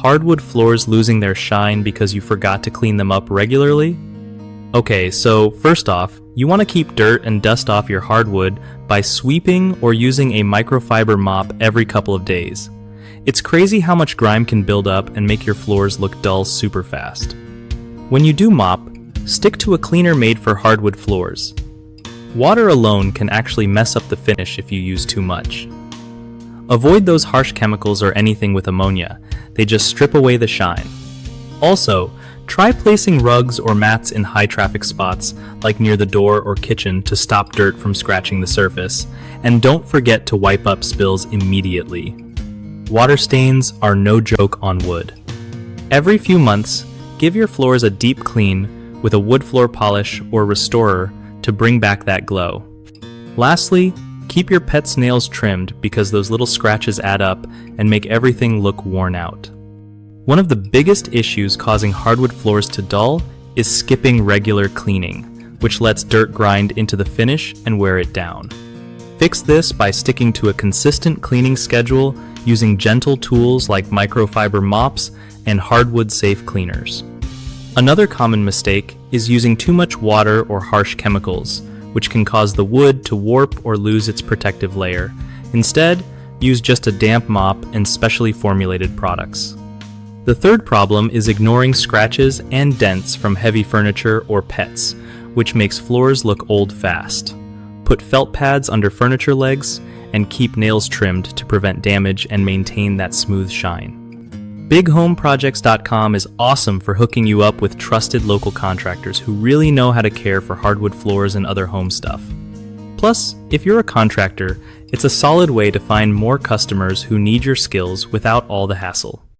hardwood floors losing their shine because you forgot to clean them up regularly? Okay, so first off, you want to keep dirt and dust off your hardwood by sweeping or using a microfiber mop every couple of days. It's crazy how much grime can build up and make your floors look dull super fast. When you do mop, stick to a cleaner made for hardwood floors. Water alone can actually mess up the finish if you use too much. Avoid those harsh chemicals or anything with ammonia, they just strip away the shine. Also, try placing rugs or mats in high traffic spots like near the door or kitchen to stop dirt from scratching the surface, and don't forget to wipe up spills immediately. Water stains are no joke on wood. Every few months, give your floors a deep clean with a wood floor polish or restorer to bring back that glow. Lastly, keep your pet's nails trimmed because those little scratches add up and make everything look worn out. One of the biggest issues causing hardwood floors to dull is skipping regular cleaning, which lets dirt grind into the finish and wear it down. Fix this by sticking to a consistent cleaning schedule using gentle tools like microfiber mops and hardwood-safe cleaners. Another common mistake is using too much water or harsh chemicals, which can cause the wood to warp or lose its protective layer. Instead, use just a damp mop and specially formulated products. The third problem is ignoring scratches and dents from heavy furniture or pets, which makes floors look old fast. Put felt pads under furniture legs and keep nails trimmed to prevent damage and maintain that smooth shine. BigHomeProjects.com is awesome for hooking you up with trusted local contractors who really know how to care for hardwood floors and other home stuff. Plus, if you're a contractor, it's a solid way to find more customers who need your skills without all the hassle.